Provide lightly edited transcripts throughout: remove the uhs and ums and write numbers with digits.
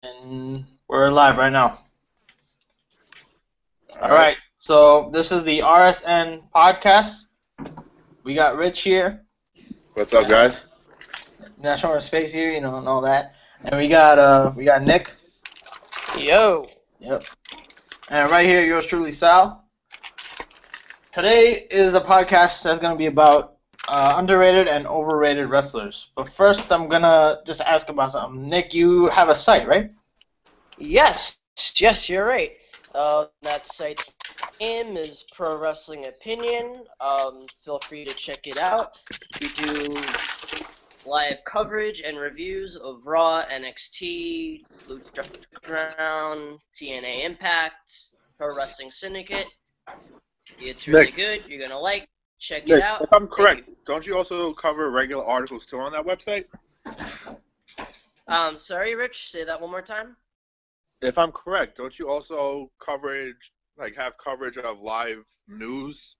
And we're live right now. All right. So this is the RSN podcast. We got Rich here. What's up, guys? Not showing his face here, and all that. And we got Nick. Yo. Yep. And right here, yours truly, Sal. Today is a podcast that's going to be about underrated and overrated wrestlers. But first, I'm going to just ask about something. Nick, you have a site, right? Yes, you're right. That site's name is Pro Wrestling Opinion. Feel free to check it out. We do live coverage and reviews of Raw, NXT, Lucha Underground, TNA Impact, Pro Wrestling Syndicate. It's really good. You're going to like. Check it out. If I'm correct, don't you also cover regular articles too on that website? Sorry, Rich. Say that one more time. If I'm correct, don't you also have coverage of live news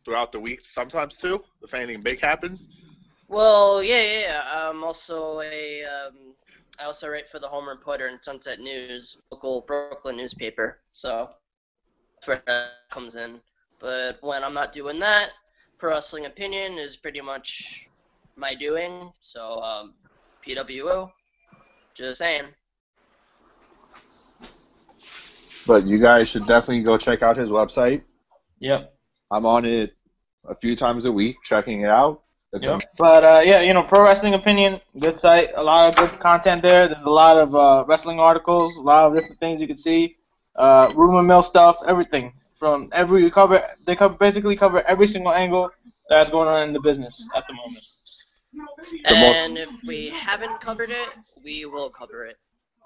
throughout the week sometimes too, if anything big happens? Well, yeah. I also write for the Home Reporter and Sunset News, local Brooklyn newspaper. So that's where that comes in. But when I'm not doing that, Pro Wrestling Opinion is pretty much my doing. So PWO, just saying. But you guys should definitely go check out his website. Yep. I'm on it a few times a week, checking it out. Yep. But Pro Wrestling Opinion, good site. A lot of good content there. There's a lot of wrestling articles, a lot of different things you can see. Rumor mill stuff, everything. From they basically cover every single angle that's going on in the business at the moment. And if we haven't covered it, we will cover it.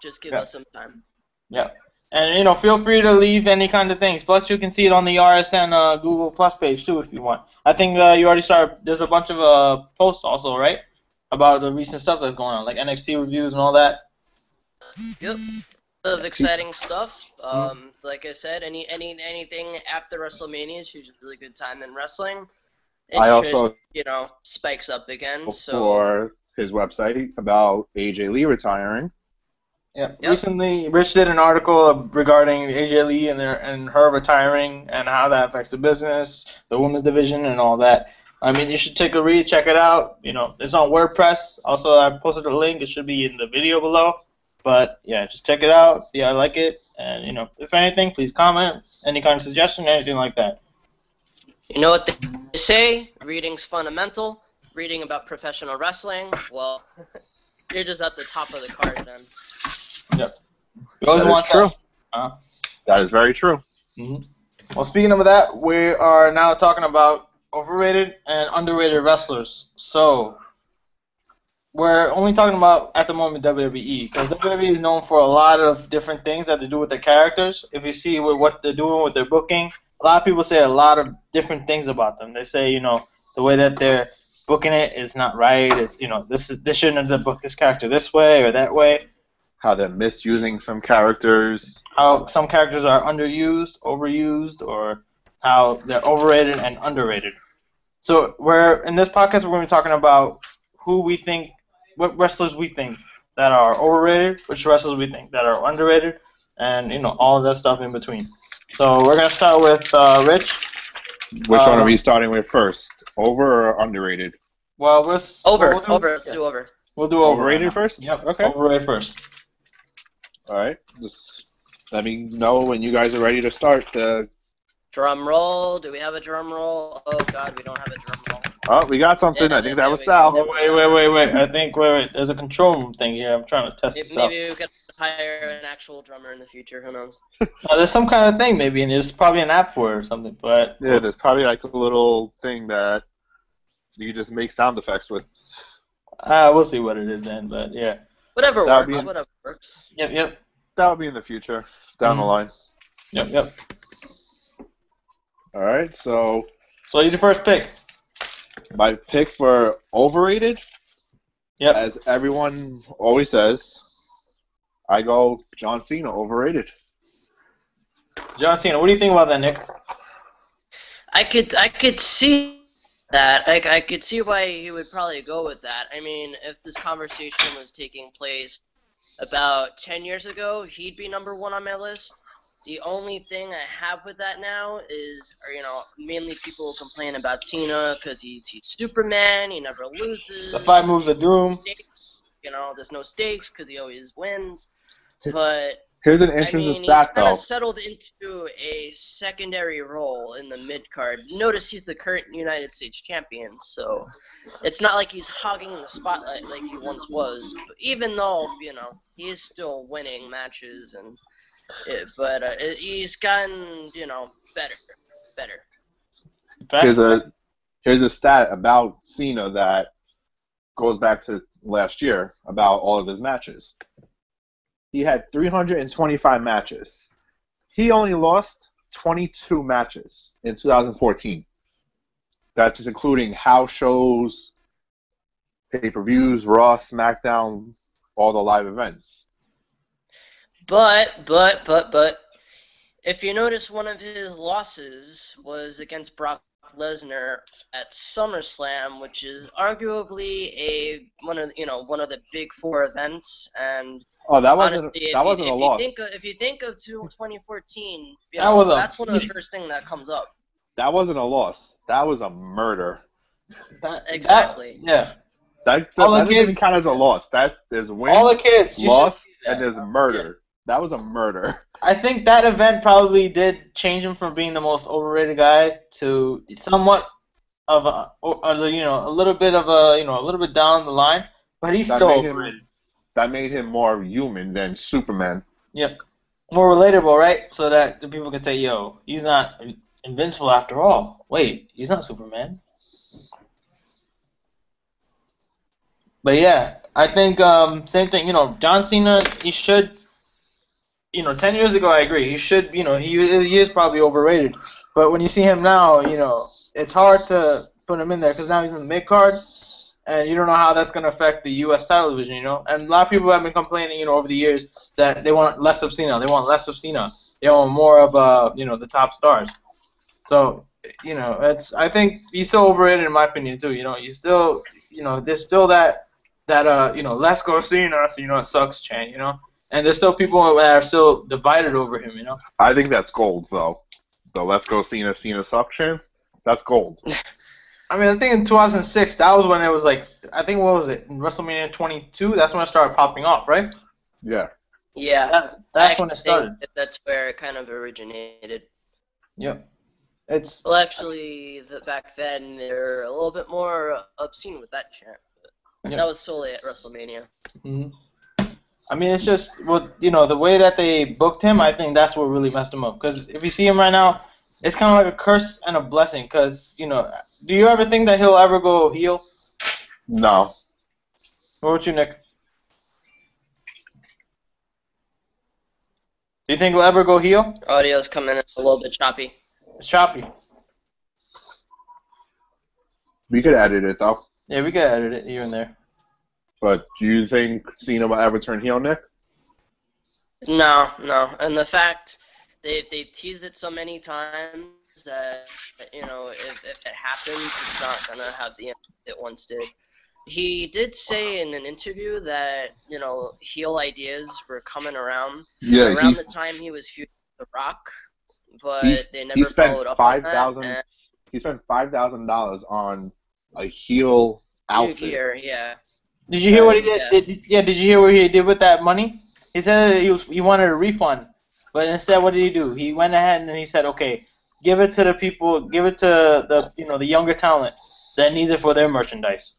Just give us some time. Yeah. And, feel free to leave any kind of things. Plus, you can see it on the RSN Google Plus page, too, if you want. I think you already started. There's a bunch of posts also, right? About the recent stuff that's going on, like NXT reviews and all that. Yep. Of exciting stuff. Like I said, anything after WrestleMania is usually a really good time in wrestling. It spikes up again. For his website about AJ Lee retiring. Yeah. Yep. Recently, Rich did an article regarding AJ Lee and her retiring and how that affects the business, the women's division, and all that. I mean, you should take a read, check it out. It's on WordPress. Also, I posted a link. It should be in the video below. But, yeah, just check it out, see how I like it. And, if anything, please comment. Any kind of suggestion, anything like that. You know what they say? Reading's fundamental. Reading about professional wrestling, well, you're just at the top of the card then. Yep. You always want true. That. That is very true. Mm-hmm. Well, speaking of that, we are now talking about overrated and underrated wrestlers. So, we're only talking about, at the moment, WWE, because WWE is known for a lot of different things that they do with their characters. If you see what they're doing with their booking, a lot of people say a lot of different things about them. They say, the way that they're booking it is not right. It's, this shouldn't have booked this character this way or that way. How they're misusing some characters. How some characters are underused, overused, or how they're overrated and underrated. So in this podcast, we're going to be talking about what wrestlers we think that are overrated, which wrestlers we think that are underrated, and all of that stuff in between. So we're going to start with Rich. Which one are we starting with first? Over or underrated? Well, over. Let's do over. We'll do overrated first? Yep. Okay. Overrated first. All right. Just let me know when you guys are ready to start. Drum roll. Do we have a drum roll? Oh, God, we don't have a drum roll. Oh, we got something. I think that was Sal. Wait. I think, there's a control room thing here. I'm trying to test this out. Maybe we could hire an actual drummer in the future. Who knows? There's some kind of thing, maybe, and there's probably an app for it or something. But yeah, there's probably like a little thing that you just make sound effects with. We'll see what it is then, but yeah. Whatever works. Yep. That would be in the future, down the line. Yep. All right, so you're the first pick. My pick for overrated, as everyone always says, I go John Cena, overrated. John Cena, what do you think about that, Nick? I could see that. I could see why he would probably go with that. I mean, if this conversation was taking place about 10 years ago, he'd be number one on my list. The only thing I have with that now is, mainly people complain about Cena because he's Superman, he never loses. The 5 moves of doom. Stakes, there's no stakes because he always wins. But here's an interesting stat, he's kind though. of settled into a secondary role in the mid-card. Notice he's the current United States champion, so it's not like he's hogging the spotlight like he once was. But even though, he is still winning matches and... But he's gotten, better. Here's a stat about Cena that goes back to last year about all of his matches. He had 325 matches. He only lost 22 matches in 2014. That's just including house shows, pay-per-views, Raw, SmackDown, all the live events. But, if you notice, one of his losses was against Brock Lesnar at SummerSlam, which is arguably one of the big four events. And that wasn't honestly, a loss. If you think of 2014, that's one of the first things that comes up. That wasn't a loss. That was a murder. Exactly. Yeah. That doesn't even count as a loss. That is win, all the kids, loss, and there's murder. Yeah. That was a murder. I think that event probably did change him from being the most overrated guy to somewhat of a little bit down the line, but he's still overrated. That made him more human than Superman. Yep. More relatable, right? So that the people can say, yo, he's not invincible after all. Wait, he's not Superman. But yeah, I think same thing. John Cena, he should. 10 years ago, I agree. He should. He is probably overrated. But when you see him now, it's hard to put him in there because now he's in the mid card, and you don't know how that's going to affect the U.S. title division. And a lot of people have been complaining, over the years that they want less of Cena. They want less of Cena. They want more of the top stars. So I think he's still overrated in my opinion too. He's still there's still that let's go Cena. So it sucks chant. And there's still people that are still divided over him, I think that's gold, though. The let's go Cena suck chance, that's gold. I mean, I think in 2006, that was when it was like, I think, what was it, in WrestleMania 22? That's when it started popping off, right? Yeah. Yeah. That's when it started. That's where it kind of originated. Yep. Well, actually, back then, they were a little bit more obscene with that chant. Yep. That was solely at WrestleMania. Mm-hmm. I mean, it's just, the way that they booked him, I think that's what really messed him up. Because if you see him right now, it's kind of like a curse and a blessing. Because, do you ever think that he'll ever go heel? No. What about you, Nick? Do you think he'll ever go heel? Audio's coming in a little bit choppy. It's choppy. We could edit it, though. Yeah, we could edit it here and there. But do you think Cena will ever turn heel, Nick? No. And the fact they teased it so many times that, if it happens, it's not going to have the impact it once did. He did say in an interview that, heel ideas were coming around around the time he was feuding with The Rock, but they never followed up on that. He spent $5,000 on a heel outfit. Gear, yeah. Did you hear what he did? Did you hear what he did with that money? He said he wanted a refund, but instead, what did he do? He went ahead and he said, "Okay, give it to the people, give it to the younger talent that needs it for their merchandise."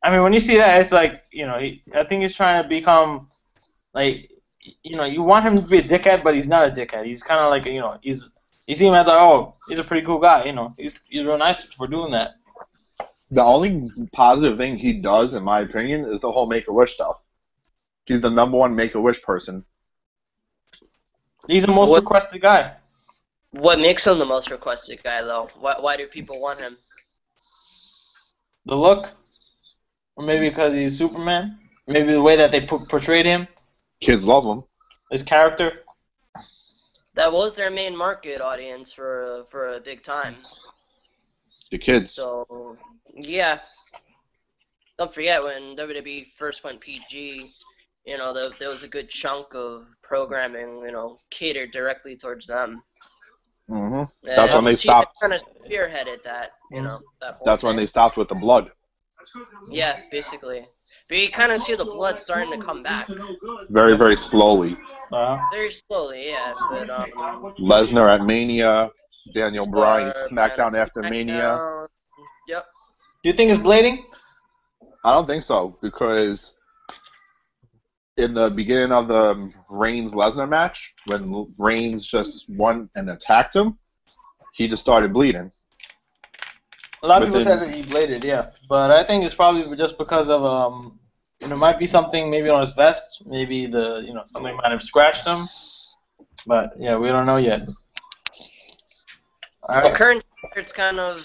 I mean, when you see that, it's like I think he's trying to become like you want him to be a dickhead, but he's not a dickhead. He's kind of like you see him as like, oh, he's a pretty cool guy. He's real nice for doing that. The only positive thing he does, in my opinion, is the whole Make-A-Wish stuff. He's the #1 Make-A-Wish person. He's the most requested guy. What makes him the most requested guy, though? Why do people want him? The look? Or maybe because he's Superman? Maybe the way that they portrayed him? Kids love him. His character? That was their main market audience for a big time. The kids. So, yeah. Don't forget when WWE first went PG, you know, there was a good chunk of programming, you know, catered directly towards them. That's when they stopped. Kind of spearheaded that, you know, that whole That's when thing. they stopped with the blood. Yeah, basically. But you kind of see the blood starting to come back. Very, very slowly. Very slowly, yeah. But Lesnar at Mania, Daniel Bryan Bryan SmackDown at after Mania. SmackDown. Yep. Do you think it's blading? I don't think so, because in the beginning of the Reigns-Lesnar match, when Reigns just won and attacked him, he just started bleeding. A lot of people said that he bladed, yeah. But I think it's probably just because of, you know, might be something maybe on his vest. Maybe something might have scratched him. But, yeah, we don't know yet. Well, current it's kind of,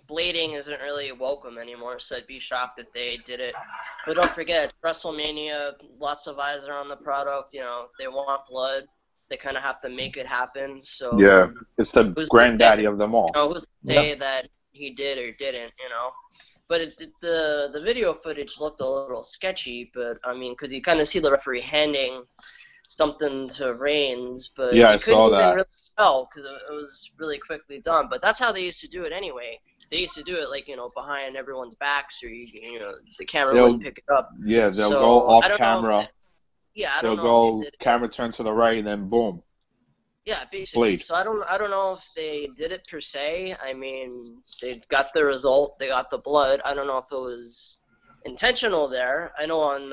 blading isn't really welcome anymore, so I'd be shocked if they did it. But don't forget, it's WrestleMania, lots of eyes are on the product, you know, they want blood. They kind of have to make it happen, so... Yeah, it's the granddaddy of them all. You know, who's to say that he did or didn't, you know? But the video footage looked a little sketchy, but, I mean, because you kind of see the referee handing something to Reigns, but yeah, he I couldn't saw even that. really tell because it was really quickly done. But that's how they used to do it anyway. They used to do it, like, you know, behind everyone's backs, or, you know, the camera wouldn't pick it up. Yeah, they'll go off camera. Yeah, I don't know. They'll go camera turn to the right, and then boom. Yeah, basically. Blade. So I don't know if they did it per se. I mean, they got the result. They got the blood. I don't know if it was intentional there. I know on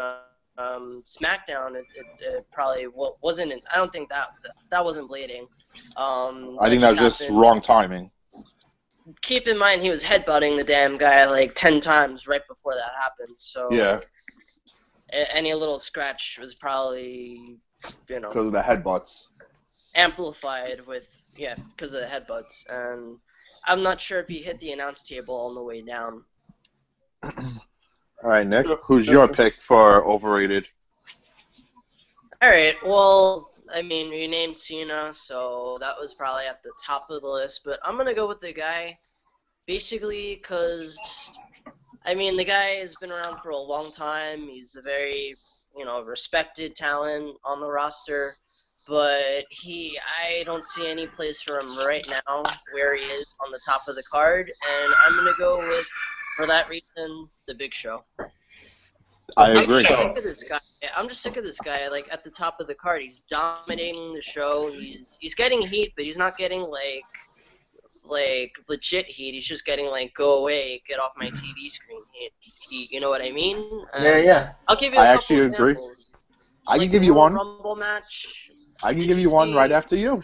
SmackDown it probably wasn't. I don't think that wasn't bleeding. I think that was just wrong timing. Keep in mind he was headbutting the damn guy like 10 times right before that happened. So yeah, any little scratch was probably, you know, because of the headbutts. Amplified with, because of the headbutts. And I'm not sure if he hit the announce table on the way down. All right, Nick, who's your pick for overrated? All right, well, I mean, you named Cena, so that was probably at the top of the list. But I'm going to go with the guy, basically, because, I mean, the guy has been around for a long time. He's a very, you know, respected talent on the roster. But I don't see any place for him right now where he is on the top of the card. And I'm going to go with, for that reason, the Big Show. I agree. I'm just sick of this guy. I'm just sick of this guy. Like, at the top of the card, he's dominating the show. He's getting heat, but he's not getting like legit heat. He's just getting like, go away, get off my TV screen heat. You know what I mean? Yeah. I'll give you a couple actually agree. examples. I can give you one. Rumble match. I can give you one right after you.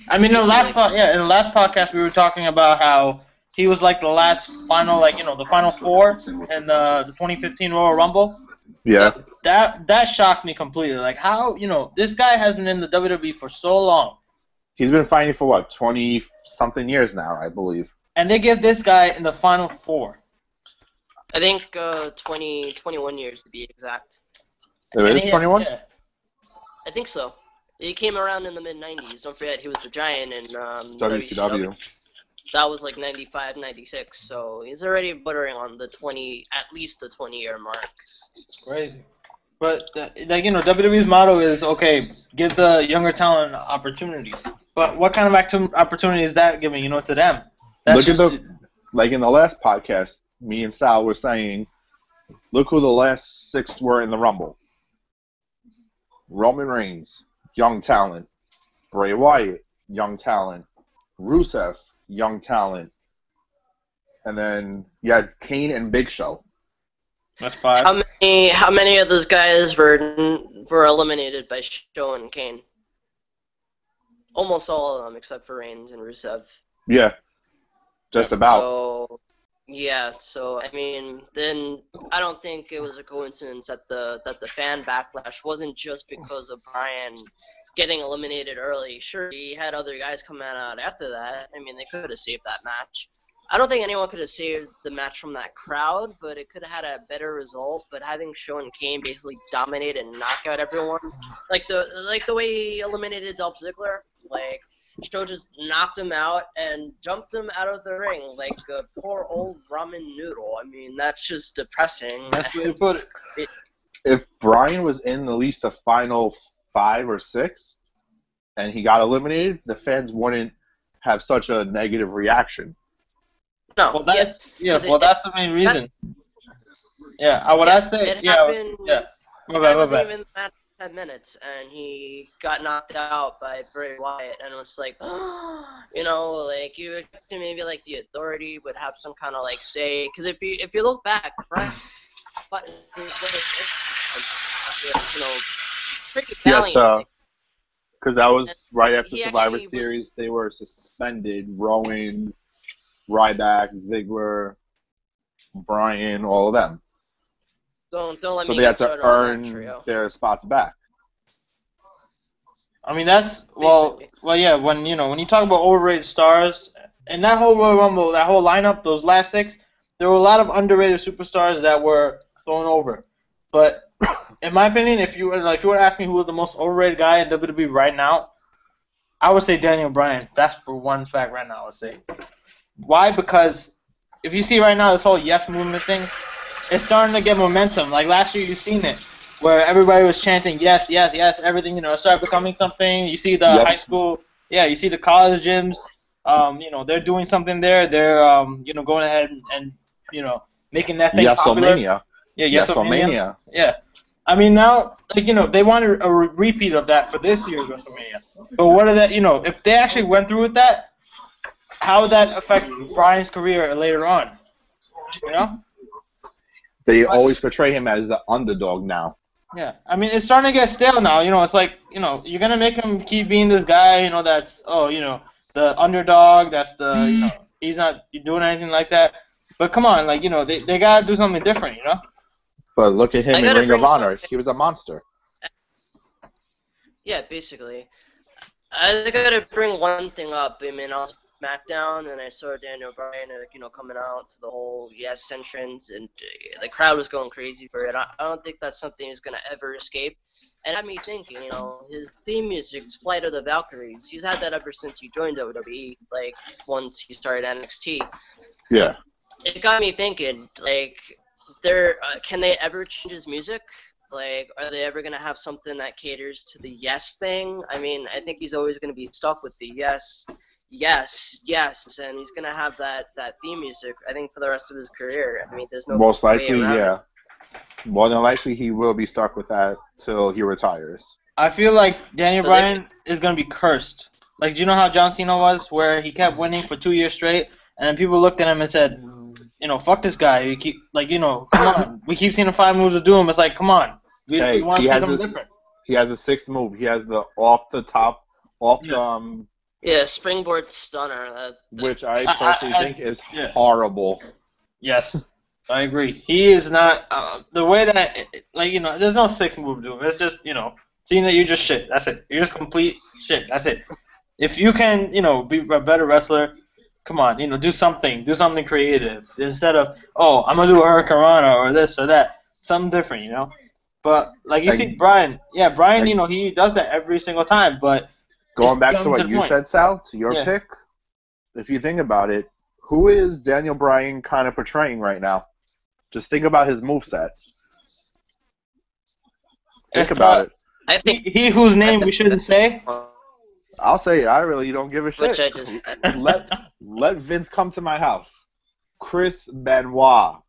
I mean, in the last podcast we were talking about how he was like the last final, like, you know, the final four in the 2015 Royal Rumble. Yeah. That shocked me completely. Like, how, you know, this guy has been in the WWE for so long. He's been fighting for what, 20-something years now, I believe. And they give this guy in the final four. I think 21 years to be exact. It is 21? Yeah. I think so. He came around in the mid-90s. Don't forget, he was the Giant in WCW. That was like 95, 96. So he's already buttering on the at least the 20-year mark. Crazy. But, like, you know, WWE's motto is, okay, give the younger talent opportunities. But what kind of opportunity is that giving, you know, to them? Look at like in the last podcast, me and Sal were saying, look who the last 6 were in the Rumble. Roman Reigns, young talent. Bray Wyatt, young talent. Rusev, young talent. And then you had Kane and Big Show. That's 5. How many of those guys were eliminated by Show and Kane? Almost all of them, except for Reigns and Rusev. Yeah, just about. So I mean, then I don't think it was a coincidence that the fan backlash wasn't just because of Bryan getting eliminated early. Sure, he had other guys coming out after that. I mean, they could have saved that match. I don't think anyone could have saved the match from that crowd, but it could have had a better result. But having Shawn and Kane basically dominate and knock out everyone, like the way he eliminated Dolph Ziggler, like Show just knocked him out and jumped him out of the ring like a poor old ramen noodle. I mean, that's just depressing. That's where you put it. If Bryan was in at least the final 5 or 6 and he got eliminated, the fans wouldn't have such a negative reaction. No, Well, that's that's the main reason. It say? happened. My It wasn't bad. even the match 10 minutes, and he got knocked out by Bray Wyatt, and it was like, you know, like you expect maybe like the Authority would have some kind of like say, because if you look back, right, but you know, pretty valiant. Because that was right after He Survivor actually Series. They were suspended. Rowan, Ryback, Ziggler, Bryan, all of them. Don't let So me they had get to started on that earn trio. their spots back. I mean, that's well, yeah. When you talk about overrated stars and that whole Royal Rumble, that whole lineup, those last 6, there were a lot of underrated superstars that were thrown over. But in my opinion, if you were to ask me who was the most overrated guy in WWE right now, I would say Daniel Bryan. That's for one fact right now. I would say. Why? Because if you see right now this whole Yes movement thing, it's starting to get momentum. Like last year, you've seen it, where everybody was chanting yes, yes, yes, everything. It started becoming something. You see the high school, you see the college gyms. They're doing something there. They're going ahead and making that thing popular. Yeah, Yes-O-Mania. Yeah. I mean, now, they wanted a repeat of that for this year's WrestleMania. But what are that, if they actually went through with that, how would that affect Bryan's career later on? They always portray him as the underdog now. Yeah. I mean, it's starting to get stale now. It's like, you're going to make him keep being this guy, that's, the underdog, that's the, he's not doing anything like that. But come on, they got to do something different, But look at him in Ring of Honor. He was a monster. Yeah, basically. I think I gotta bring one thing up. I mean, I was SmackDown and I saw Daniel Bryan, coming out to the whole Yes entrance, and the crowd was going crazy for it. I don't think that's something he's gonna ever escape. And it had me thinking, his theme music's Flight of the Valkyries. He's had that ever since he joined WWE, like once he started NXT. Yeah. It got me thinking, can they ever change his music? Like, are they ever going to have something that caters to the yes thing? I mean, I think he's always going to be stuck with the yes, yes, yes, and he's going to have that theme music, I think, for the rest of his career. I mean, there's no Most way likely, around yeah. it. More than likely, he will be stuck with that till he retires. I feel like Daniel Bryan is going to be cursed. Like, do you know how John Cena was, where he kept winning for 2 years straight, and then people looked at him and said, fuck this guy. We keep, come on. We keep seeing the 5 moves of doom. It's like, come on. We want to see something different. He has a 6th move. He has the springboard stunner. Which I personally think is horrible. Yes, I agree. He is not the way that there's no 6th move to him. It's just seeing that you just shit. That's it. You're just complete shit. That's it. If you can be a better wrestler, come on, do something creative instead of I'm gonna do a Hurricanrana or this or that, something different, But like you see, Bryan, he does that every single time. But going back to what you said, Sal, to your pick, if you think about it, who is Daniel Bryan kind of portraying right now? Just think about his moveset. Think about it. I think he whose name we shouldn't say. I'll say it. I really don't give a shit. Which I just let Vince come to my house. Chris Benoit.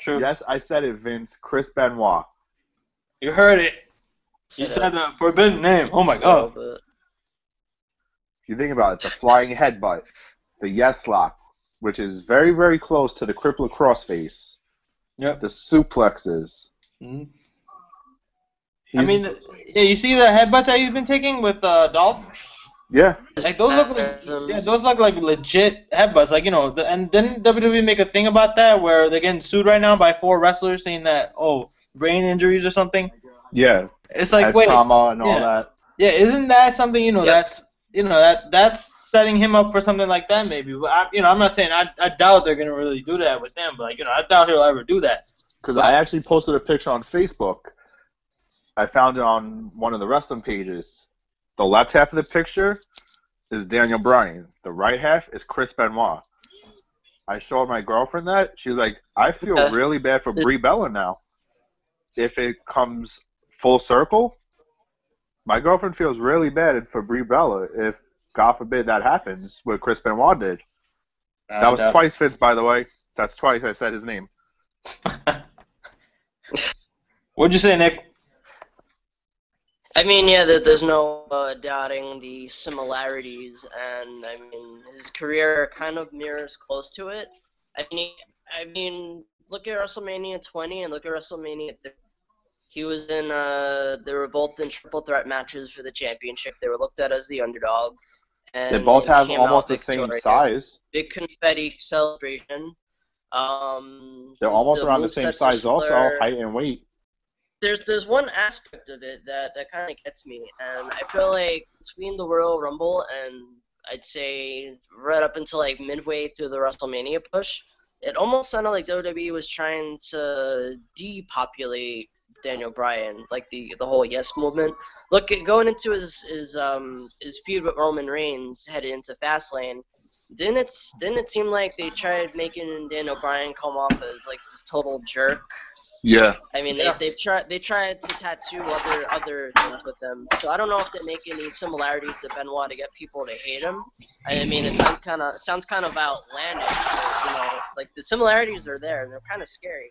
True. Yes, I said it, Vince. Chris Benoit. You heard it. You said the forbidden name. Oh my god. If you think about it, the flying headbutt, the yes lock, which is very, very close to the crippler crossface. Yep. The suplexes. Mm-hmm. You see the headbutts that he's been taking with Dolph? Yeah. Like those look like legit headbutts. And didn't WWE make a thing about that where they're getting sued right now by 4 wrestlers saying that brain injuries or something? Yeah. It's like head trauma and all that. Yeah, isn't that something that's setting him up for something like that maybe? But I'm not saying I doubt they're gonna really do that with him, but I doubt he'll ever do that. Because I actually posted a picture on Facebook. I found it on one of the wrestling pages. The left half of the picture is Daniel Bryan. The right half is Chris Benoit. I showed my girlfriend that. She was like, I feel really bad for Brie Bella now. If it comes full circle, my girlfriend feels really bad for Brie Bella if, God forbid, that happens, what Chris Benoit did. That was twice, Vince, by the way. That's twice I said his name. What'd you say, Nick? I mean, yeah, there's no doubting the similarities, and I mean, his career kind of mirrors close to it. I mean, look at WrestleMania 20 and look at WrestleMania 30. He was in, they were both in triple threat matches for the championship. They were looked at as the underdog. And they both have came almost out the same victorious. size. Big confetti celebration. They're almost around the same size also, height and weight. There's one aspect of it that kind of gets me, and I feel like between the Royal Rumble and I'd say right up until like midway through the WrestleMania push, it almost sounded like WWE was trying to depopulate Daniel Bryan, like the whole Yes movement. Look, going into his feud with Roman Reigns, headed into Fastlane, didn't it seem like they tried making Daniel Bryan come off as like this total jerk? Yeah. I mean, they tried to tattoo other things with him. So I don't know if they make any similarities to Benoit to get people to hate him. I mean, it sounds kind of outlandish. But, like the similarities are there, and they're kind of scary.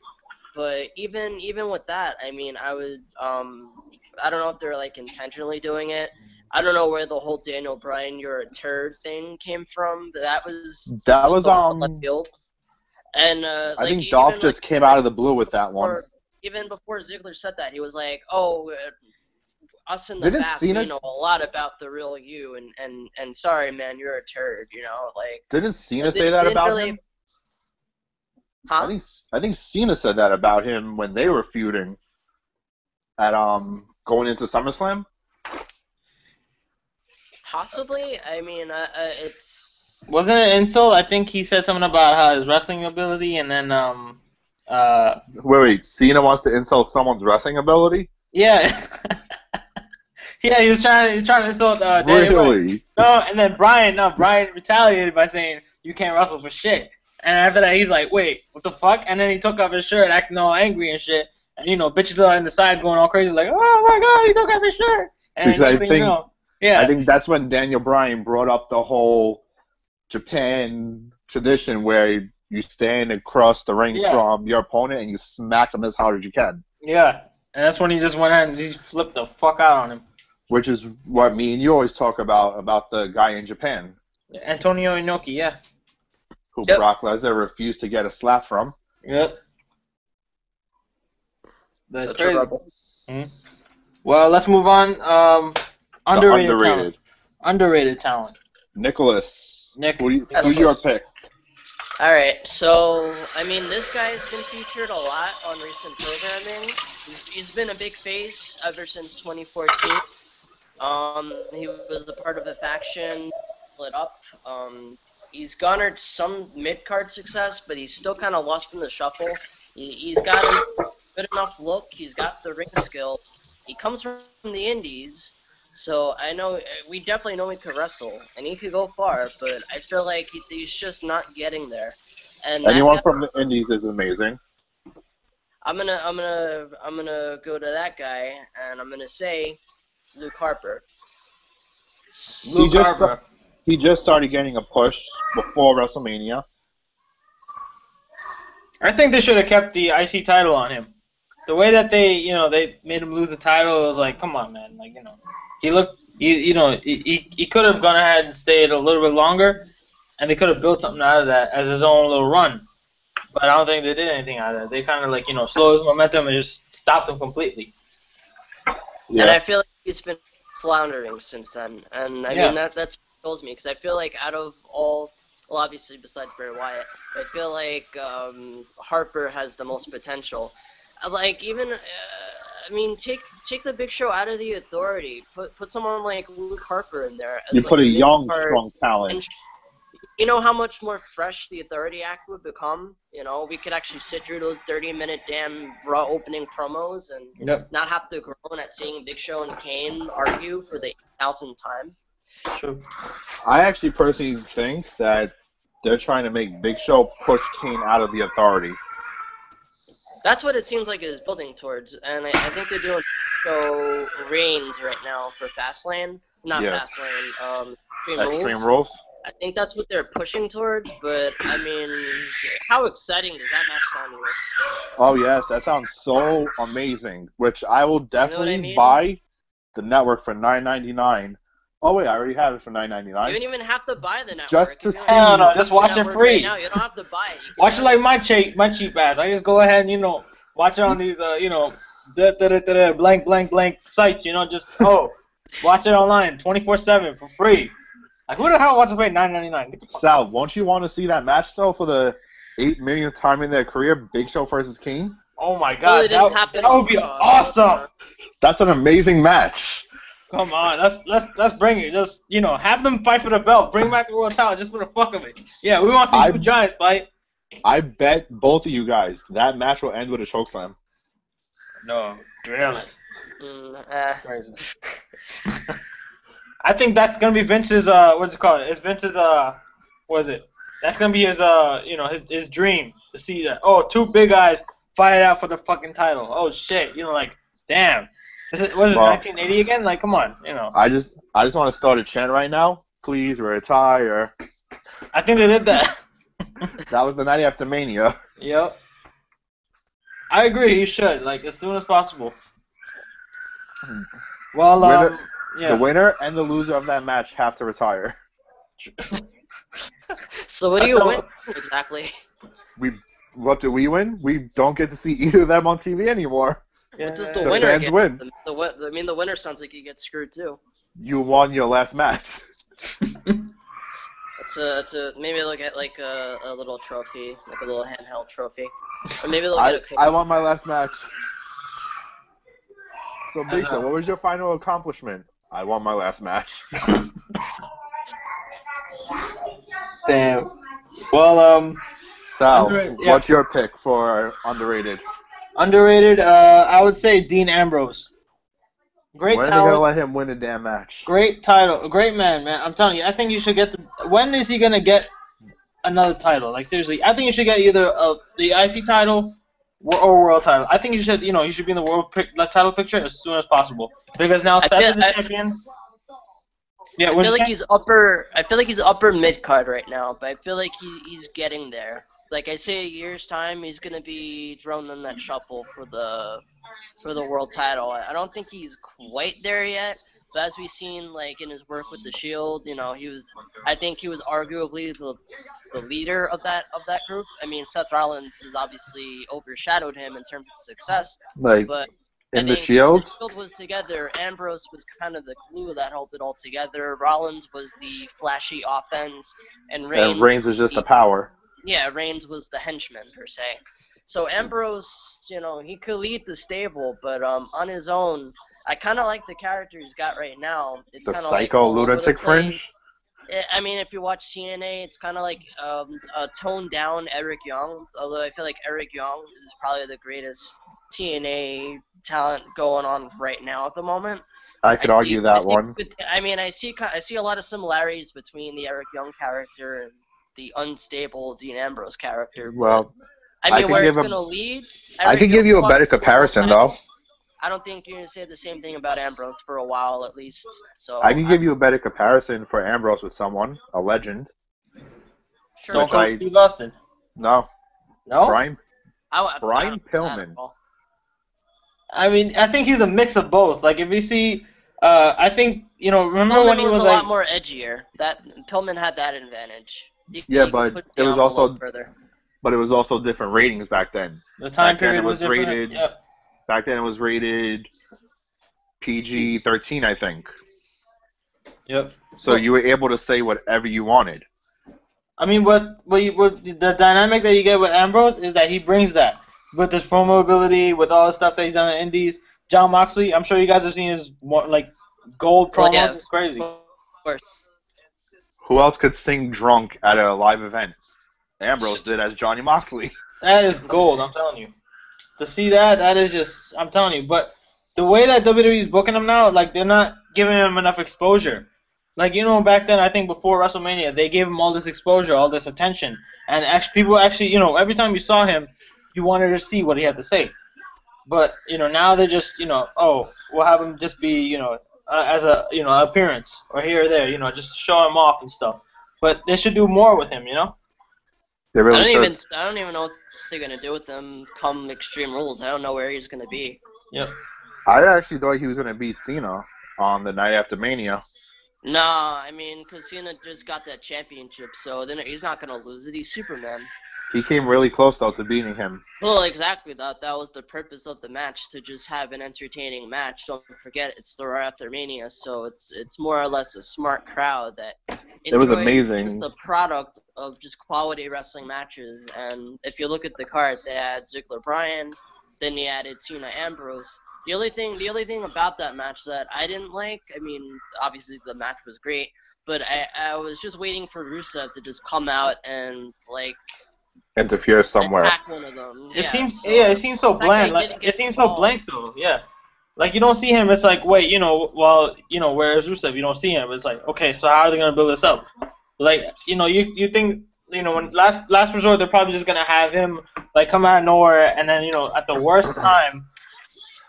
But even with that, I mean, I don't know if they're like intentionally doing it. I don't know where the whole Daniel Bryan "you're a turd" thing came from. But that was left field. And I think Dolph just came out of the blue with that one. Even before Ziggler said that, he was like, "Oh, us in the back, we know a lot about the real you, and sorry, man, you're a turd." Like. Didn't Cena say that about him? Huh? I think Cena said that about him when they were feuding at going into SummerSlam. Possibly. I mean, it's. Wasn't it an insult? I think he said something about how his wrestling ability, and then Wait, Cena wants to insult someone's wrestling ability? Yeah. Yeah, he was trying to insult really? No, and then Brian retaliated by saying you can't wrestle for shit. And after that, he's like, wait, what the fuck? And then he took off his shirt, acting all angry and shit. And bitches are in the side going all crazy, like, oh my god, he took off his shirt. And because I think that's when Daniel Bryan brought up the whole Japan tradition where you stand across the ring from your opponent and you smack him as hard as you can. Yeah, and that's when he just went out and he flipped the fuck out on him. Which is what me and you always talk about the guy in Japan. Antonio Inoki, yeah. Who Brock Lesnar refused to get a slap from. Yep. That's Such crazy. a rebel. Mm-hmm. Well, let's move on. Underrated talent. Nicholas. Nick. Who's your pick? Alright, so, I mean, this guy's been featured a lot on recent programming. He's been a big face ever since 2014. He was a part of a faction, split up. He's garnered some mid-card success, but he's still kind of lost in the shuffle. He's got a good enough look. He's got the ring skill. He comes from the indies. So we definitely know he could wrestle, and he could go far, but I feel like he's just not getting there. And anyone from the Indies is amazing. I'm gonna go to that guy, and I'm gonna say Luke Harper. He just started getting a push before WrestleMania. I think they should have kept the IC title on him. The way that they made him lose the title, it was like, come on, man, he could have gone ahead and stayed a little bit longer, and they could have built something out of that as his own little run. But I don't think they did anything out of that. They kind of slowed his momentum and just stopped him completely. Yeah. And I feel like he's been floundering since then. And I mean that's what kills me, because I feel like out of all, well, obviously besides Bray Wyatt, I feel like Harper has the most potential. Take the Big Show out of the Authority. Put someone like Luke Harper in there. You put a young, strong talent. And you know how much more fresh the Authority act would become? We could actually sit through those 30-minute damn Raw opening promos and not have to groan at seeing Big Show and Kane argue for the 8,000th time. True. I actually personally think that they're trying to make Big Show push Kane out of the Authority. That's what it seems like it is building towards, and I think they're doing so Reigns right now for Fastlane, not Yeah. Fastlane, Extreme Rules. Rules. I think that's what they're pushing towards, but I mean, how exciting does that match sound to you? Oh yes, that sounds so amazing. Which I will definitely mean? buy the network for $9.99. Oh wait, I already have it for You $9.99. don't even have to buy the network. Just to If you see- don't No, have just the watch it network free. Right now, you don't have to buy it. You can Watch it download like my cheap ass. I just go ahead and watch it on these blank blank sites. Just watch it online 24/7 for free. Like who the hell wants to pay $9.99? Sal, won't you want to see that match though for the 8 millionth time in their career? Big Show versus Kane. Oh my Well, God, it didn't happen that would be on awesome. That's an amazing match. Come on, let's bring it. Just have them fight for the belt. Bring back the world title just for the fuck of it. Yeah, we want to see two giants fight. I bet both of you guys that match will end with a chokeslam. No, really. Crazy. I think that's gonna be Vince's what's it called? It's Vince's what is it? That's gonna be his his dream to see that. Oh, two big guys fight it out for the fucking title. Oh shit, like damn. Was it 1980 again? Like come on, I just want to start a chant right now. Please retire. I think they did that. That was the night after Mania. Yep. I agree. He should as soon as possible. Well, yeah. The winner and the loser of that match have to retire. So what do you win exactly? What do we win? We don't get to see either of them on TV anymore. What does the The winner fans get? win. The winner sounds like he gets screwed too. You won your last match. It's a maybe they'll get like a little trophy, like a little handheld trophy, or maybe they'll get a I won my last match. So, Big Show, what was your final accomplishment? I won my last match. Damn. Well, Sal, Underrated, yeah. what's your pick for underrated? underrated. I would say Dean Ambrose. Great When are they gonna talent. let him win a damn match? Great title. Great man. I'm telling you. I think you should get the. When is he gonna get another title? Like seriously, I think you should get either the IC title or world title. I think you should. You should be in the title picture as soon as possible because now Seth is the champion. Yeah, I feel like he's upper mid card right now, but I feel like he's getting there. Like I say, a year's time, he's gonna be thrown in that shuffle for the world title. I don't think he's quite there yet, but as we've seen, like in his work with the Shield, I think he was arguably the leader of that group. I mean, Seth Rollins has obviously overshadowed him in terms of success, Like but in I the think Shield? when the Shield was together, Ambrose was kind of the glue that held it all together. Rollins was the flashy offense, and Reigns was just the power. Yeah, Reigns was the henchman per se. So Ambrose, he could lead the stable, but on his own, I kind of like the character he's got right now. It's The kind of psycho lunatic fringe. I mean, if you watch TNA, it's kind of like a toned down Eric Young. Although I feel like Eric Young is probably the greatest TNA talent going on right now at the moment. I could argue that one. I see a lot of similarities between the Eric Young character and the unstable Dean Ambrose character. Well, I mean, where it's give going to lead. I could give you a better comparison, though. I don't think you're going to say the same thing about Ambrose for a while, at least. So I can give you a better comparison for Ambrose with someone, a legend. Sure. Don't call Steve Austin. No. No. Brian Brian Pillman. I mean, I think he's a mix of both. Like if you see, I think remember Pillman when he was a like, lot more edgier. That Pillman had that advantage. Yeah, but it was also further. But it was also different ratings back then. The time Back then period it was different. rated. Yep. Back then it was rated PG-13, I think. Yep. So you were able to say whatever you wanted. I mean, what the dynamic that you get with Ambrose is that he brings that with his promo ability, with all the stuff that he's done in Indies. John Moxley, I'm sure you guys have seen his gold promos. Yeah, it's crazy. Of course. Who else could sing drunk at a live event? Ambrose did as Johnny Moxley. That is gold, I'm telling you. To see that is just, I'm telling you. But the way that WWE is booking him now, like they're not giving him enough exposure. Like, back then, I think before WrestleMania, they gave him all this exposure, all this attention, and people actually, every time you saw him, you wanted to see what he had to say. But now they just, oh, we'll have him just be, as a, appearance or here or there, just show him off and stuff. But they should do more with him, They really I should. don't even know what they're gonna do with him come Extreme Rules. I don't know where he's gonna be. Yep. I actually thought he was going to beat Cena on the night after Mania. Nah, I mean, because Cena just got that championship, so then he's not gonna lose it. He's Superman. He came really close, though, to beating him. Well, exactly. That was the purpose of the match, to just have an entertaining match. Don't forget, it's the Raw after Mania, so it's more or less a smart crowd that It was enjoys amazing. just the product of just quality wrestling matches. And if you look at the card, they had Ziggler Bryan, then you added Cena Ambrose. The only thing about that match that I didn't like, I mean, obviously the match was great, but I was just waiting for Rusev to just come out and like Interfere somewhere. attack one of them. It seems, so it seems so that guy bland. didn't Like, get it seems so involved. blank though. Yeah. Like, you don't see him. It's like, wait, where's Rusev? You don't see him. It's like, okay, so how are they gonna build this up? Like, you think, when last resort, they're probably just gonna have him like come out of nowhere, and then at the worst time,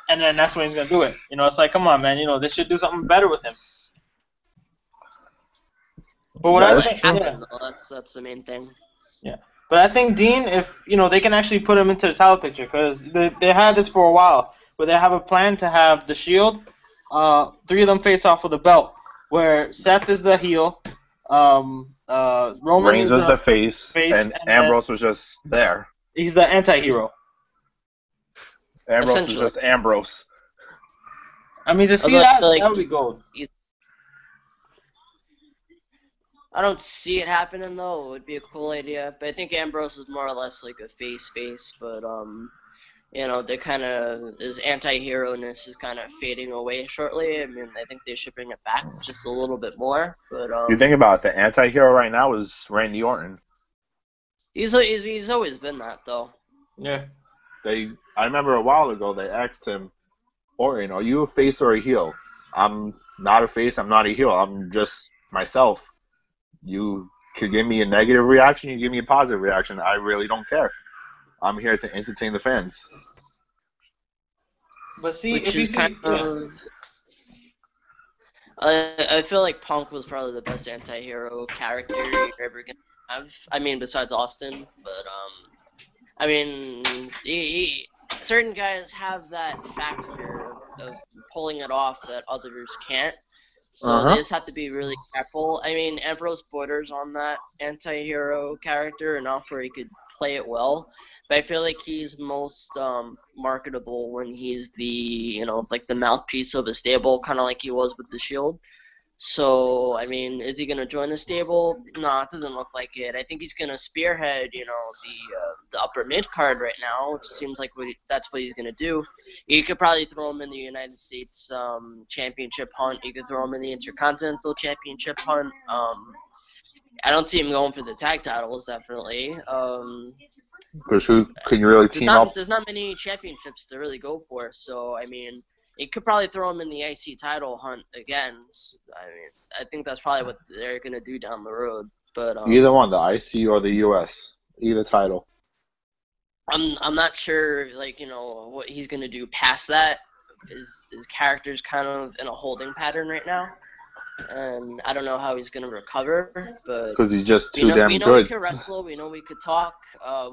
and then that's when he's gonna do it. It's like, come on, man. They should do something better with him. But what That I is think, true. Happened, though. That's the main thing. But I think Dean, if they can actually put him into the title picture, because they had this for a while, where they have a plan to have the Shield, 3 of them face off with a belt, where Seth is the heel, Roman Reigns is was the face, and Ambrose was just there. he's the anti-hero. Ambrose was Essentially. just Ambrose. I mean, to see Although I that, feel like that would be gold. I don't see it happening though. It would be a cool idea, but I think Ambrose is more or less like a face, but they kind of his anti-hero-ness is kind of fading away shortly. I mean, I think they should bring it back just a little bit more, but You think about it, the anti-hero right now is Randy Orton. he's always been that though. Yeah. I remember a while ago they asked him, Orton, are you a face or a heel? I'm not a face, I'm not a heel, I'm just myself. You could give me a negative reaction, you give me a positive reaction. I really don't care. I'm here to entertain the fans. But see, Which if you is see, kind of. I feel like Punk was probably the best anti-hero character you're ever gonna have. I mean, besides Austin, but I mean, certain guys have that factor of pulling it off that others can't. So they just have to be really careful. I mean, Ambrose borders on that anti-hero character enough where he could play it well. But I feel like he's most marketable when he's the, like the mouthpiece of a stable, kind of like he was with the Shield. So, I mean, is he going to join the stable? No, it doesn't look like it. I think he's going to spearhead, the upper mid-card right now, which seems like that's what he's going to do. You could probably throw him in the United States Championship hunt. You could throw him in the Intercontinental Championship hunt. I don't see him going for the tag titles, definitely. Because who can you really team up? There's not many championships to really go for, so, I mean, it could probably throw him in the IC title hunt again. I mean, I think that's probably what they're going to do down the road. But Either one, the IC or the US. Either title. I'm not sure, what he's going to do past that. His character's kind of in a holding pattern right now. And I don't know how he's going to recover, but Because he's just too damn we know good. he can wrestle. We know we could talk.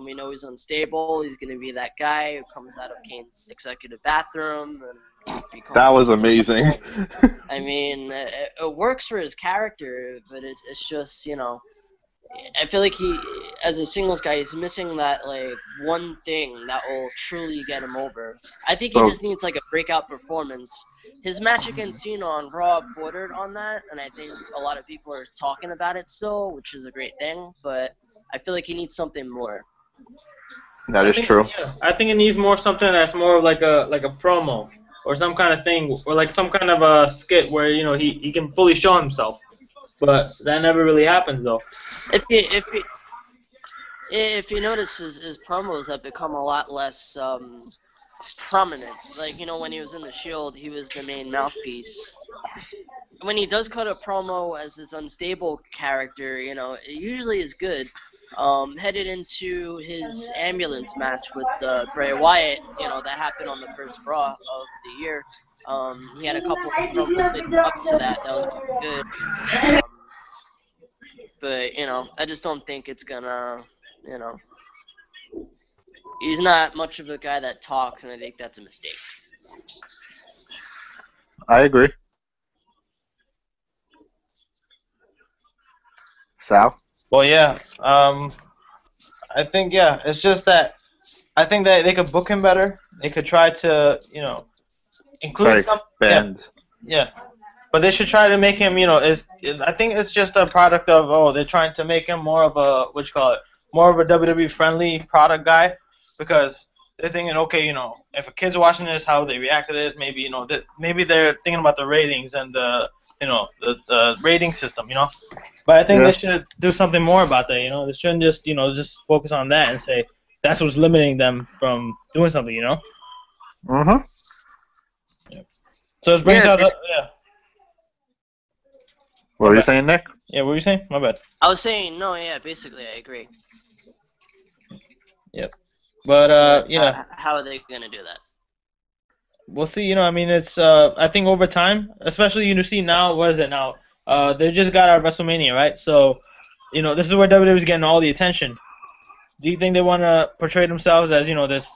We know he's unstable. He's going to be that guy who comes out of Kane's executive bathroom. And That was amazing. I mean, it works for his character, but it's just, I feel like he, as a singles guy, he's missing that, one thing that will truly get him over. I think he just needs, a breakout performance. His match against Cena on Raw bordered on that, and I think a lot of people are talking about it still, which is a great thing, but I feel like he needs something more. That is true. Yeah, I think it needs more something that's more of like a promo or some kind of thing, or like some kind of a skit where he can fully show himself. But that never really happens though. If you notice, his promos have become a lot less prominent. When he was in the Shield, he was the main mouthpiece. when he does cut a promo as this unstable character, you know, it usually is good. Headed into his ambulance match with Bray Wyatt, you know, that happened on the first Raw of the year. He had a couple of promos leading up to that was good. But, you know, I just don't think it's gonna, you know, he's not much of a guy that talks, and I think that's a mistake. I agree. Sal? Well, yeah. I think, yeah, it's just that I think that they could book him better. They could try to, you know, include some. Expand. Yeah. But they should try to make him, you know, I think it's just a product of, they're trying to make him more of a, more of a WWE friendly product guy, because they're thinking, okay, you know, if a kid's watching this, how they react to this, maybe, you know, maybe they're thinking about the ratings and the rating system, you know. But I think they should do something more about that, you know. They shouldn't just, you know, just focus on that and say that's what's limiting them from doing something, you know. Mm-hmm. Yeah. So it brings out What were you saying, Nick? Yeah, what were you saying? My bad. I was saying, no, yeah, basically, I agree. Yep. But, yeah. How are they going to do that? We'll see, you know, I mean, it's, I think over time, especially, you see now, what is it now? They just got out of WrestleMania, right? So, you know, this is where WWE's getting all the attention. Do you think they want to portray themselves as, you know, this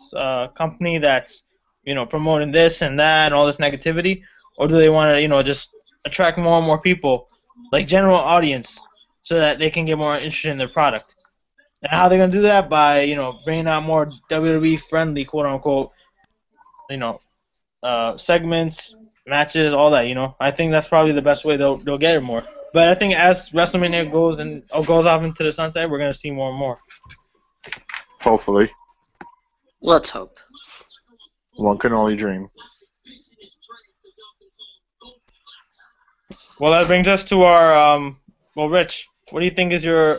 company that's, you know, promoting this and that and all this negativity? Or do they want to, you know, just attract more and more people, like general audience, so that they can get more interested in their product? And how they're going to do that? By, you know, bringing out more WWE-friendly, quote-unquote, you know, segments, matches, all that, you know. I think that's probably the best way they'll get it more. But I think as WrestleMania goes off into the sunset, we're going to see more and more. Hopefully. Let's hope. One can only dream. Well, that brings us to our, well, Rich, what do you think is your,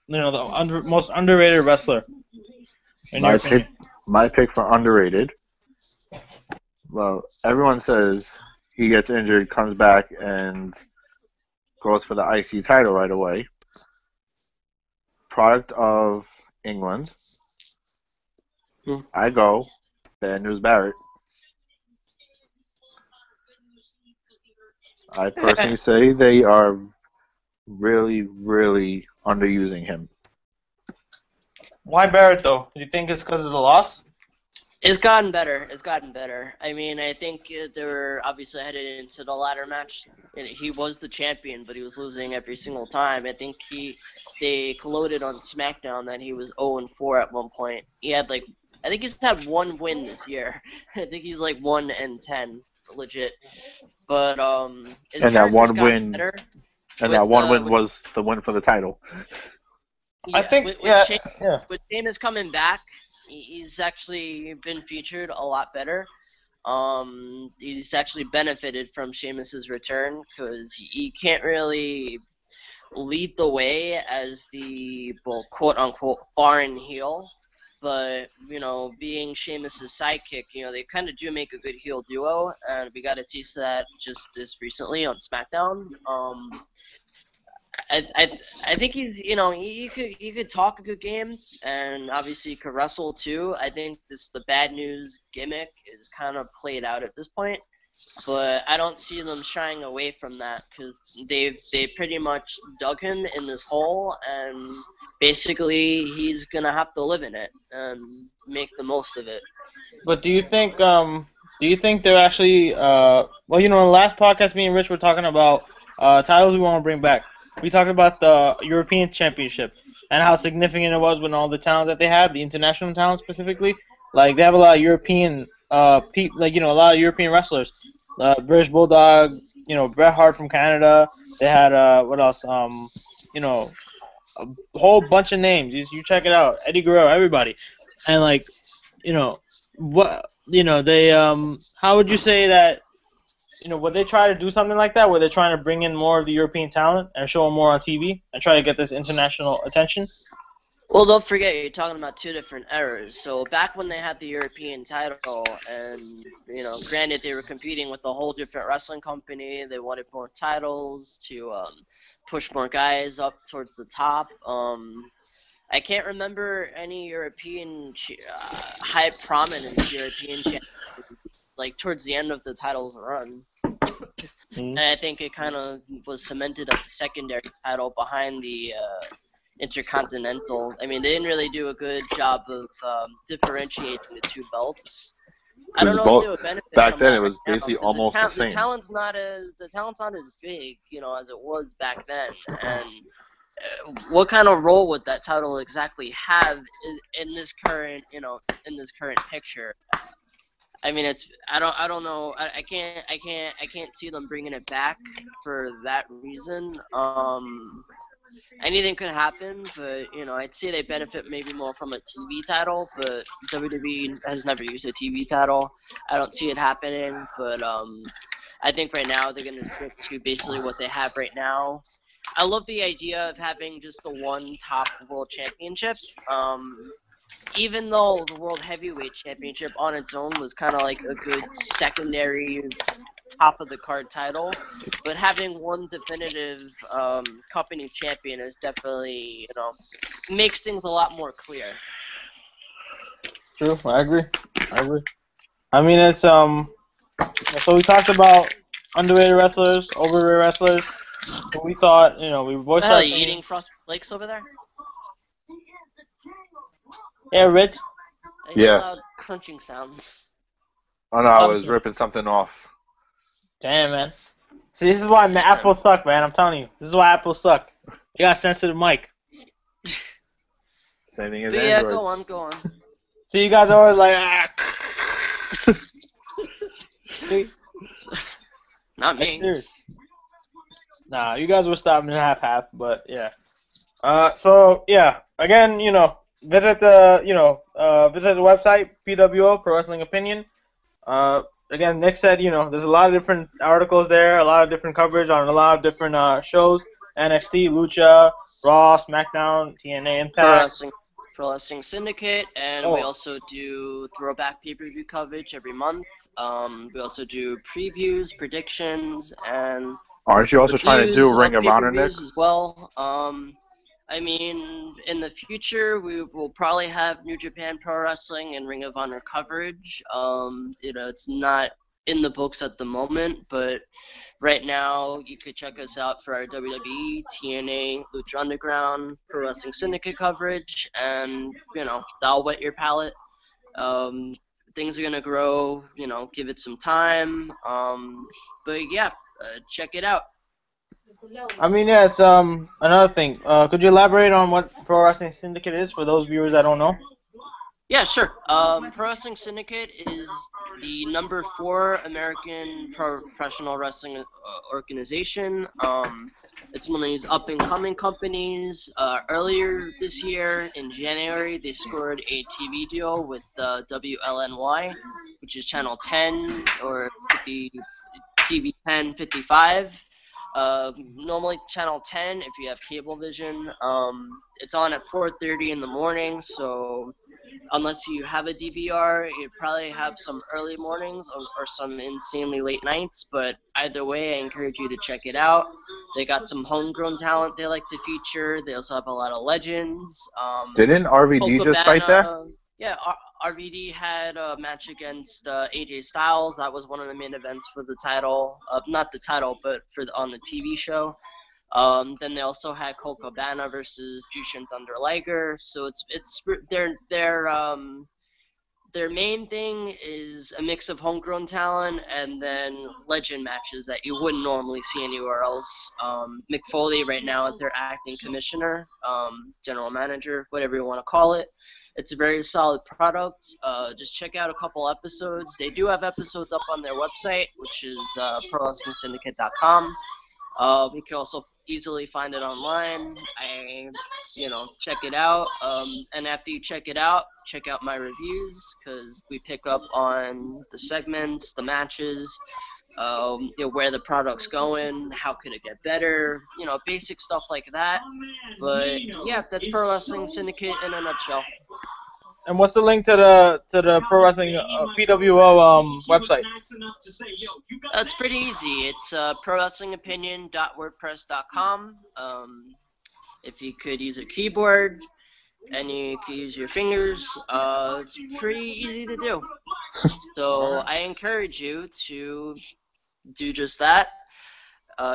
you know, the most underrated wrestler? My pick for underrated. Well, everyone says he gets injured, comes back, and goes for the IC title right away. Product of England. I go Bad News Barrett. I personally say they are really, really underusing him. Why Barrett, though? Do you think it's because of the loss? It's gotten better. I mean, I think they were obviously headed into the ladder match. He was the champion, but he was losing every single time. I think they colluded on SmackDown that he was 0-4 at one point. He had I think he's had one win this year. I think he's 1-10, legit. But and that one win, was the win for the title. Yeah, I think with Sheamus coming back, he's actually been featured a lot better. He's actually benefited from Sheamus's return because he can't really lead the way as the quote-unquote foreign heel. But, you know, being Sheamus's sidekick, you know, they kind of do make a good heel duo, and we got a taste of that just this recently on SmackDown. I think he's, you know, he could talk a good game, and obviously he could wrestle too. I think the bad news gimmick is kind of played out at this point, but I don't see them shying away from that because they pretty much dug him in this hole, and basically he's gonna have to live in it and make the most of it. But do you think they're actually well, you know, in the last podcast, me and Rich were talking about titles we want to bring back. We talked about the European Championship and how significant it was with all the talent that they had, the international talent specifically. Like, they have a lot of European a lot of European wrestlers. British Bulldog, you know, Bret Hart from Canada. They had what else? You know, a whole bunch of names. You check it out. Eddie Guerrero, everybody. And you know, they how would you say that? You know, would they try to do something like that, where they're trying to bring in more of the European talent and show them more on TV and try to get this international attention? Well, don't forget, you're talking about two different eras. So back when they had the European title, and granted they were competing with a whole different wrestling company. They wanted more titles to push more guys up towards the top. I can't remember any high prominence European champions like towards the end of the title's run. And I think it kind of was cemented as a secondary title behind the Intercontinental. I mean, they didn't really do a good job of differentiating the two belts. I don't know if they would benefit back from then. that It was right now, basically 'cause almost the the same. talent's not as big, as it was back then. And what kind of role would that title exactly have in this current picture? I mean, I don't know. I can't see them bringing it back for that reason. Anything could happen, but I'd say they benefit maybe more from a TV title. But WWE has never used a TV title. I don't see it happening. But I think right now they're gonna stick to basically what they have right now. I love the idea of having just the one top world championship. Even though the World Heavyweight Championship on its own was kind of like a good secondary top of the card title, but having one definitive company champion is definitely, makes things a lot more clear. True, I agree. I mean, it's so we talked about underrated wrestlers, overrated wrestlers. So we thought, we voiced What the hell, our are you opinion. eating Frosted Flakes over there? Yeah, Rich. I hear Yeah. loud crunching sounds. Oh no, I was ripping something off. Damn, man. See, this is why apples suck, man. I'm telling you. This is why apples suck. You got a sensitive mic. Same thing as But yeah, Androids. go on. See, you guys are always like, See? Not me. I'm serious. Nah, you guys were stopping at half, but yeah. So yeah, again, visit the website PWO Pro Wrestling Opinion. Again, Nick said, there's a lot of different articles there, a lot of different coverage on a lot of different shows: NXT, Lucha, Raw, SmackDown, TNA, Impact. Pro Wrestling Syndicate, and we also do throwback pay-per-view coverage every month. We also do previews, predictions, and Aren't you also trying to do Ring of Honor, Nick? as well. I mean, in the future, we will probably have New Japan Pro Wrestling and Ring of Honor coverage. It's not in the books at the moment, but right now you could check us out for our WWE, TNA, Lucha Underground, Pro Wrestling Syndicate coverage, and, that'll whet your palate. Things are going to grow, give it some time. But yeah, check it out. I mean, yeah, it's another thing. Could you elaborate on what Pro Wrestling Syndicate is for those viewers that don't know? Yeah, sure. Pro Wrestling Syndicate is the number 4 American professional wrestling organization. It's one of these up-and-coming companies. Earlier this year, in January, they scored a TV deal with WLNY, which is Channel 10, or TV 10 55. Normally Channel 10 if you have Cablevision. It's on at 4:30 in the morning, so unless you have a DVR, you probably have some early mornings or some insanely late nights, but either way, I encourage you to check it out. They got some homegrown talent they like to feature. They also have a lot of legends. Didn't RVD just fight there? Yeah, RVD had a match against AJ Styles. That was one of the main events for the title. Not the title, but on the TV show. Then they also had Colt Cabana versus Jushin Thunder Liger. So their main thing is a mix of homegrown talent and then legend matches that you wouldn't normally see anywhere else. Mick Foley right now is their acting commissioner, general manager, whatever you want to call it. It's a very solid product. Just check out a couple episodes. They do have episodes up on their website, which is ProWrestlingSyndicate.com. You can also easily find it online. Check it out. And after you check it out, check out my reviews, because we pick up on the segments, the matches, where the product's going, how could it get better, basic stuff like that. But yeah, that's Pro Wrestling Syndicate in a nutshell. And what's the link to the Pro Wrestling PWO website? It's pretty easy. It's prowrestlingopinion.wordpress.com. If you could use a keyboard and you could use your fingers, it's pretty easy to do. So I encourage you to do just that.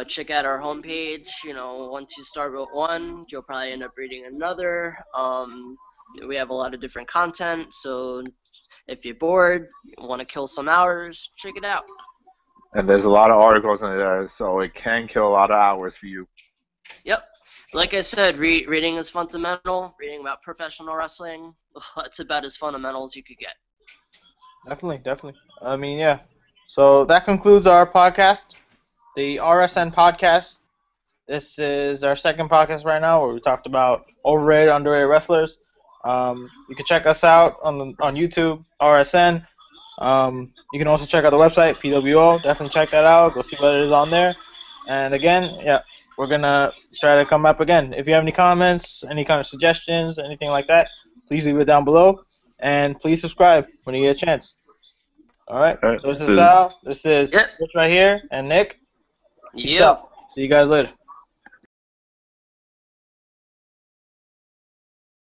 Check out our homepage. Once you start with one, you'll probably end up reading another. We have a lot of different content, so if you're bored, want to kill some hours, check it out. And there's a lot of articles in there, so it can kill a lot of hours for you. Yep. Like I said, reading is fundamental. Reading about professional wrestling, that's about as fundamental as you could get. Definitely. I mean, yeah. So that concludes our podcast, the RSN podcast. This is our second podcast right now where we talked about overrated, underrated wrestlers. You can check us out on YouTube, RSN. You can also check out the website, PWO. Definitely check that out. Go see what it is on there. And again, yeah, we're going to try to come up again. If you have any comments, any kind of suggestions, anything like that, please leave it down below. And please subscribe when you get a chance. All right. So this is Sal. This is Rich right here. And Nick. Yeah. See you guys later.